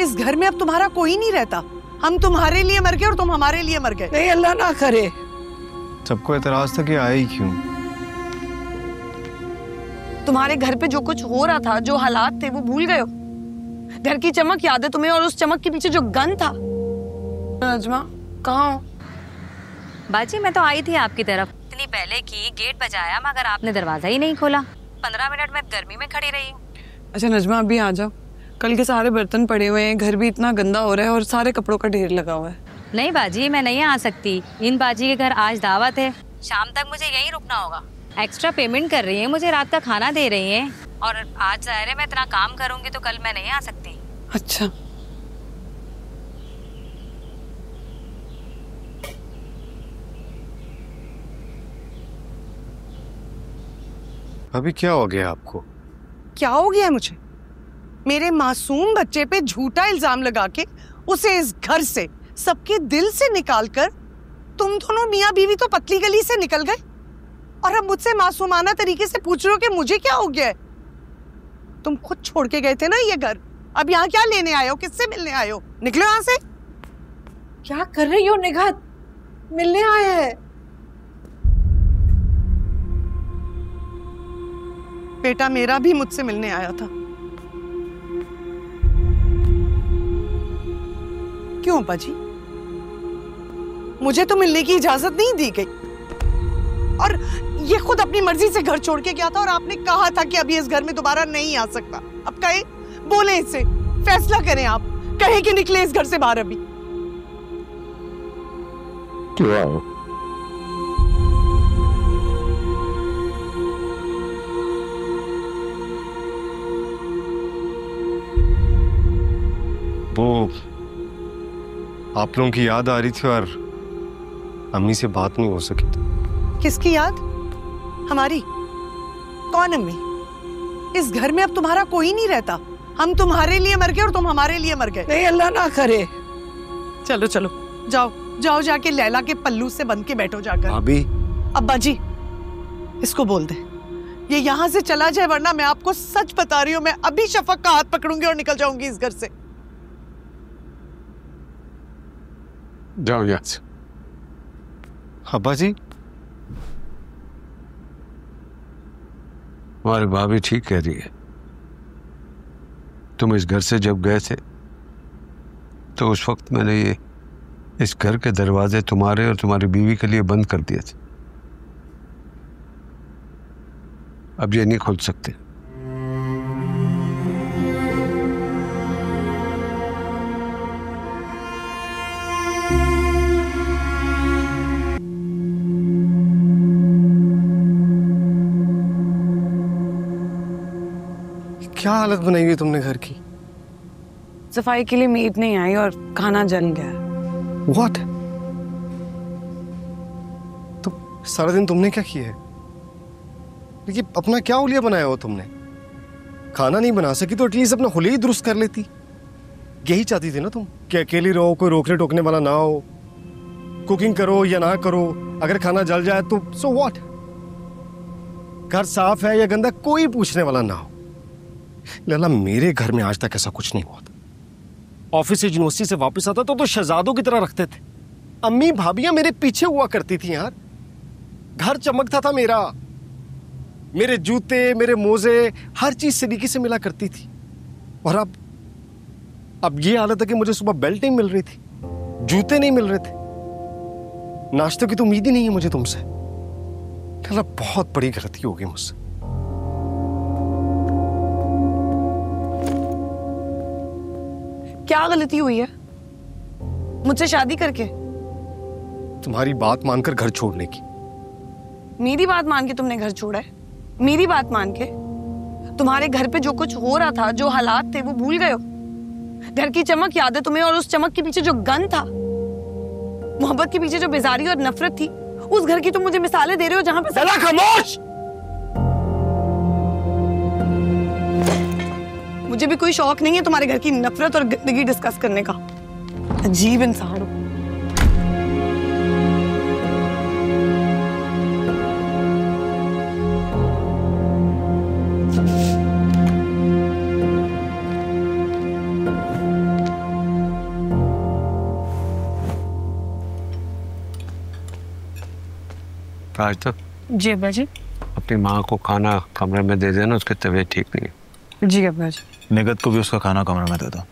इस घर में अब तुम्हारा कोई नहीं रहता। हम तुम्हारे लिए मर गए और तुम हमारे लिए मर गए। नहीं, अल्लाह ना करे। सबको एतराज था कि आए ही क्यों? तुम्हारे घर पे जो कुछ हो रहा था, जो हालात थे, वो भूल गए हो? घर की चमक याद है तुम्हें, और उस चमक के पीछे जो गन था। नजमा कहाँ हो? बाजी मैं तो आई थी आपकी तरफ, इतनी पहले की गेट बजाया मगर आपने दरवाजा ही नहीं खोला। 15 मिनट में गर्मी में खड़ी रही हूँ। अच्छा नजमा, अभी आ जाओ। कल के सारे बर्तन पड़े हुए हैं, घर भी इतना गंदा हो रहा है और सारे कपड़ों का ढेर लगा हुआ है। नहीं बाजी, मैं नहीं आ सकती। इन बाजी के घर आज दावत है, शाम तक मुझे यहीं रुकना होगा। एक्स्ट्रा पेमेंट कर रही है, मुझे रात का खाना दे रही है, और आज ज़ाहिर है मैं इतना काम करूंगी तो कल मैं नहीं आ सकती। अच्छा, अभी क्या हो गया आपको? क्या हो गया है मुझे? मेरे मासूम बच्चे पे झूठा इल्जाम लगा के उसे इस घर से, सबके दिल से निकालकर तुम दोनों मियां बीवी तो पतली गली से निकल गए, और अब मुझसे मासूमाना तरीके से पूछ रहे हो कि मुझे क्या हो गया है? तुम खुद छोड़ के गए थे ना ये घर, अब यहाँ क्या लेने आए हो? किससे मिलने आए हो? निकलो यहाँ से। क्या कर रही हो निगाहत? मिलने आया है। बेटा मेरा भी मुझसे मिलने आया था। क्यों बाजी? मुझे तो मिलने की इजाजत नहीं दी गई, और ये खुद अपनी मर्जी से घर छोड़ के गया था, और आपने कहा था कि अभी इस घर में दोबारा नहीं आ सकता। अब कहे, बोले इससे, फैसला करें आप, कहे कि निकले इस घर से बाहर अभी। क्यों? वो आप लोगों की याद आ रही थी और अम्मी से बात नहीं हो सकी थी। किसकी याद? हमारी? कौन अम्मी? इस घर में अब तुम्हारा कोई नहीं रहता। हम तुम्हारे लिए मर गए और तुम हमारे लिए मर गए। नहीं, अल्लाह ना करे। चलो चलो, जाओ जाओ, जाके लैला के पल्लू से बंध के बैठो जाकर। अभी अब्बा जी, इसको बोल दे ये यहाँ से चला जाए, वरना मैं आपको सच बता रही हूँ, मैं अभी शफक का हाथ पकड़ूंगी और निकल जाऊंगी इस घर से। जाओ यहाँ से। अब्बा जी, हमारी भाभी ठीक कह रही है। तुम इस घर से जब गए थे तो उस वक्त मैंने ये इस घर के दरवाजे तुम्हारे और तुम्हारी बीवी के लिए बंद कर दिए थे। अब ये नहीं खोल सकते। क्या हालत बनाई हुई तुमने घर की? सफाई के लिए मेड नहीं आई और खाना जल गया। What? तो सारा दिन तुमने क्या किया है? देखिए, अपना क्या हुलिया बनाया हो तुमने? खाना नहीं बना सकी तो एटलीस्ट अपना हुलिया ही दुरुस्त कर लेती। यही चाहती थी ना तुम, कि अकेली रहो, कोई रोकने टोकने वाला ना हो, कुकिंग करो या ना करो, अगर खाना जल जाए तो सो व्हाट? घर साफ है या गंदा कोई पूछने वाला ना हो। लैला, मेरे घर में आज तक ऐसा कुछ नहीं हुआ था। ऑफिस से, यूनिवर्सिटी से वापस आता तो शहजादों की तरह रखते थे। अम्मी भाभियां मेरे पीछे हुआ करती थी यार। घर चमकता था मेरा, मेरे जूते, मेरे मोजे, हर चीज सलीके से मिला करती थी। और अब ये हालत है कि मुझे सुबह बेल्ट नहीं मिल रही थी, जूते नहीं मिल रहे थे, नाश्ते की तो उम्मीद ही नहीं है मुझे तुमसे। लैला, बहुत बड़ी गलती हो गई मुझसे। क्या गलती हुई है मुझसे शादी करके? तुम्हारी बात मानकर घर छोड़ने की। मेरी बात मान के तुमने घर छोड़ा है? मेरी बात मान के? तुम्हारे घर पे जो कुछ हो रहा था, जो हालात थे, वो भूल गए हो? घर की चमक याद है तुम्हें, और उस चमक के पीछे जो गन था, मोहब्बत के पीछे जो बेजारी और नफरत थी, उस घर की तुम मुझे मिसालें दे रहे हो जहां पे। खामोश! मुझे भी कोई शौक नहीं है तुम्हारे घर की नफरत और गंदगी डिस्कस करने का। अजीब इंसान हो। राजता, जी अब्बा जी। अपनी माँ को खाना कमरे में दे देना, उसकी तबीयत ठीक नहीं है। जी अब्बा जी। निगत को भी उसका खाना कमरे में दे दो।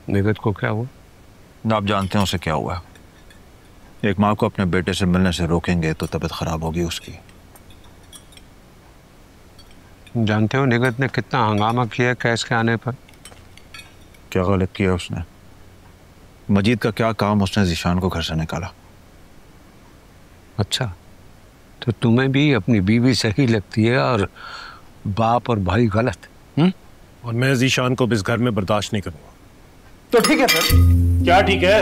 निगत को क्या हुआ? आप जानते हैं उसे क्या हुआ। एक माँ को अपने बेटे से मिलने से रोकेंगे तो तबीयत खराब होगी उसकी। जानते हो निगत ने कितना हंगामा किया कैश के आने पर? क्या गलत किया उसने? मजीद का क्या काम उसने जीशान को घर से निकाला? अच्छा, तो तुम्हें भी अपनी बीवी सही लगती है और बाप और भाई गलत? और मैं जीशान को इस घर में बर्दाश्त नहीं करूंगा। तो ठीक है फिर। क्या ठीक है?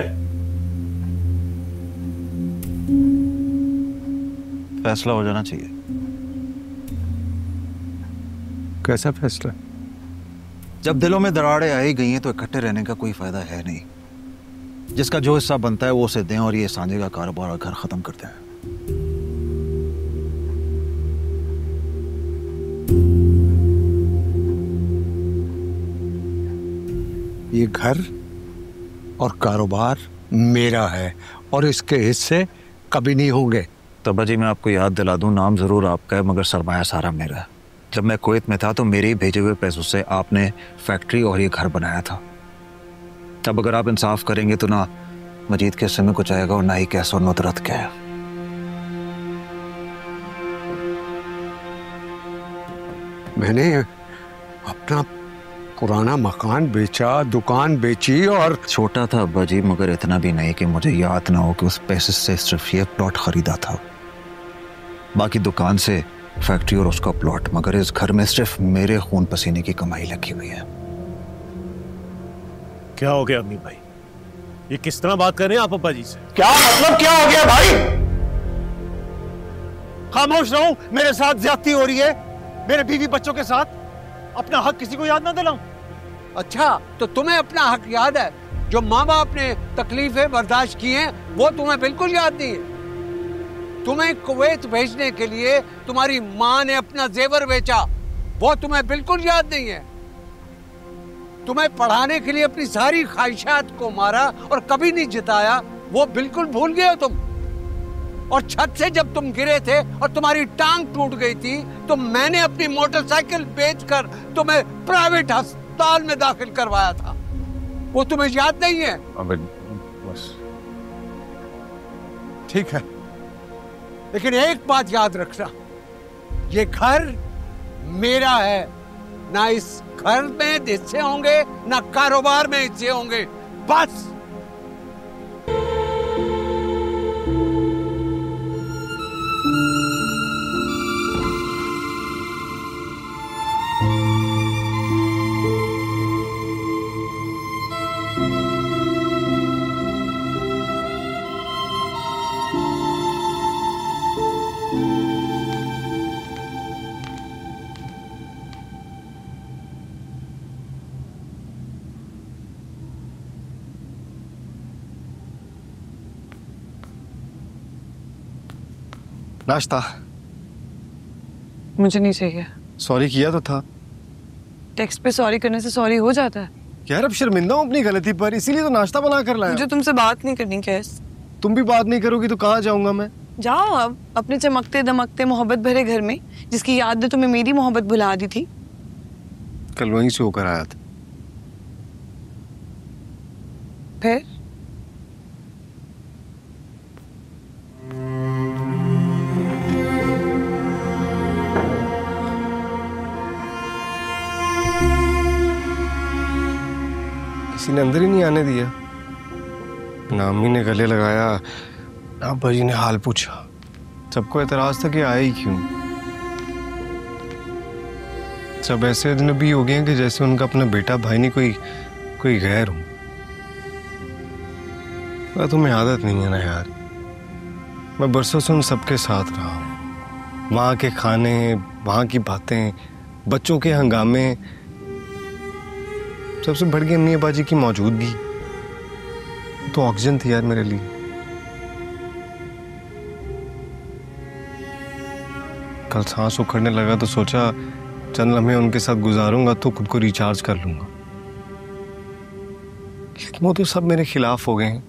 फैसला हो जाना चाहिए। कैसा फैसला? जब दिलों में दरारें आई गई हैं तो इकट्ठे रहने का कोई फायदा है नहीं। जिसका जो हिस्सा बनता है वो उसे दें और ये सांझे का कारोबार और घर खत्म करते हैं। ये घर और कारोबार मेरा है और इसके हिस्से कभी नहीं होंगे। तो अब्बा जी मैं आपको याद दिला दूं, नाम जरूर आपका है मगर सरमाया सारा मेरा है। जब मैं कुवैत में था तो मेरे ही भेजे हुए पैसों से आपने फैक्ट्री और ये घर बनाया था। तब अगर आप इंसाफ करेंगे तो ना मजीद के हिस्से में कुछ आएगा और ना ही कैस और नुदरत के। मैंने अपना पुराना मकान बेचा, दुकान बेची और छोटा था अब्बा जी मगर इतना भी नहीं कि मुझे याद ना हो कि उस पैसे से सिर्फ ये प्लॉट खरीदा था। बाकी दुकान से फैक्ट्री और उसका प्लॉट, मगर इस घर में सिर्फ मेरे खून पसीने की कमाई लगी हुई है। क्या हो गया अम्मी भाई? ये किस तरह बात कर रहे हैं आप अब्बा जी से? क्या मतलब क्या हो गया भाई? खामोश रहूं? मेरे साथ ज्यादती हो रही है, मेरे बीवी बच्चों के साथ। अपना हक किसी को याद ना दिलाऊं? अच्छा, तो तुम्हें अपना हक याद है? जो माँ बाप ने तकलीफें बर्दाश्त की हैं वो तुम्हें बिल्कुल याद नहीं है। तुम्हें कुवैत भेजने के लिए तुम्हारी माँ ने अपना जेवर बेचा, वो तुम्हें बिल्कुल याद नहीं है। तुम्हें पढ़ाने के लिए अपनी सारी ख्वाहिशात को मारा और कभी नहीं जिताया, वो बिल्कुल भूल गए हो तुम। और छत से जब तुम गिरे थे और तुम्हारी टांग टूट गई थी तो मैंने अपनी मोटरसाइकिल बेचकर तुम्हें प्राइवेट अस्पताल में दाखिल करवाया था, वो तुम्हें याद नहीं है? अबे बस ठीक है, लेकिन एक बात याद रखना, ये घर मेरा है। ना इस घर में हिस्से होंगे ना कारोबार में हिस्से होंगे, बस। नाश्ता। मुझे नहीं चाहिए। सॉरी किया तो था। टेक्स्ट पे सॉरी करने से सॉरी हो जाता है? यार अब शर्मिंदा हूँ अपनी गलती पर, इसीलिए तो नाश्ता बना कर लाया। मुझे तुमसे बात नहीं करनी कैस। तुम भी बात नहीं करोगी तो कहाँ जाऊंगा मैं? जाओ अब अपने चमकते दमकते मोहब्बत भरे घर में, जिसकी याद ने तुम्हें मेरी मोहब्बत भुला दी थी। कल वहीं से होकर आया था। फिर किसी ने अंदर ही नहीं आने दिया। ना अम्मी ने गले लगाया, ना अब्बा जी ने हाल पूछा। सबको एतराज था कि आए ही क्यों। सब ऐसे अजनबी हो गए हैं कि जैसे उनका अपना बेटा भाई नहीं कोई गैर हो। तुम्हें आदत नहीं है ना यार, मैं बरसों से उन सबके साथ रहा हूँ। वहाँ के खाने, वहाँ की बातें, बच्चों के हंगामे, सबसे बढ़ गई अम्मी अब्बा जी की मौजूदगी तो ऑक्सीजन थी यार मेरे लिए। कल सांस उखड़ने लगा तो सोचा चंद लम्हे उनके साथ गुजारूंगा तो खुद को रिचार्ज कर लूंगा, लेकिन वो तो सब मेरे खिलाफ हो गए हैं।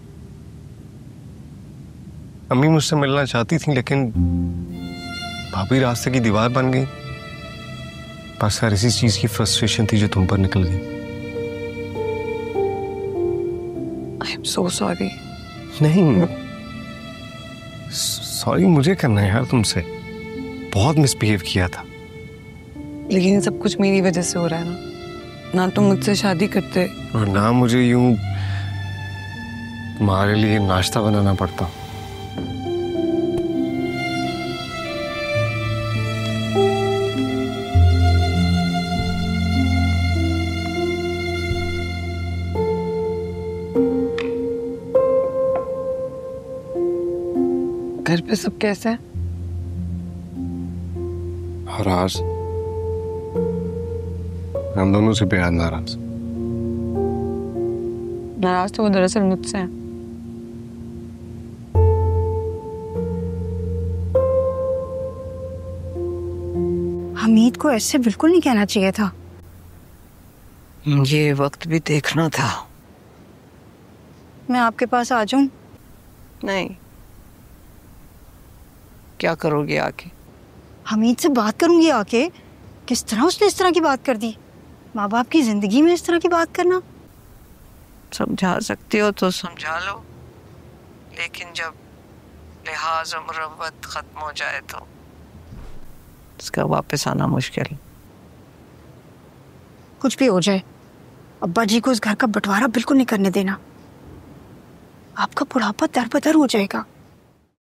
अम्मी मुझसे मिलना चाहती थी, लेकिन भाभी रास्ते की दीवार बन गई। बस यार इसी चीज की फ्रस्ट्रेशन थी जो तुम पर निकल गई। I am so sorry. नहीं, सॉरी मुझे करना है यार तुमसे। बहुत मिसबिहेव किया था। लेकिन ये सब कुछ मेरी वजह से हो रहा है ना तुम मुझसे शादी करते और ना मुझे यूं तुम्हारे लिए नाश्ता बनाना पड़ता। घर पे सब कैसे हैं? और आज हम दोनों से बेहद नाराज। नाराज तो वो दरअसल मुझसे हैं। हमीद को ऐसे बिल्कुल नहीं कहना चाहिए था। ये वक्त भी देखना था। मैं आपके पास आ जाऊं? नहीं, क्या करोगे आके? हमीद से बात करूंगी आके। किस तरह उसने इस तरह की बात कर दी? माँ बाप की जिंदगी में इस तरह की बात करना। समझा सकती हो तो समझा लो, लेकिन जब लिहाज और मुरव्वत खत्म हो जाए तो इसका वापस आना मुश्किल। कुछ भी हो जाए, अब्बा जी को इस घर का बंटवारा बिल्कुल नहीं करने देना। आपका बुढ़ापा दर बदर हो जाएगा।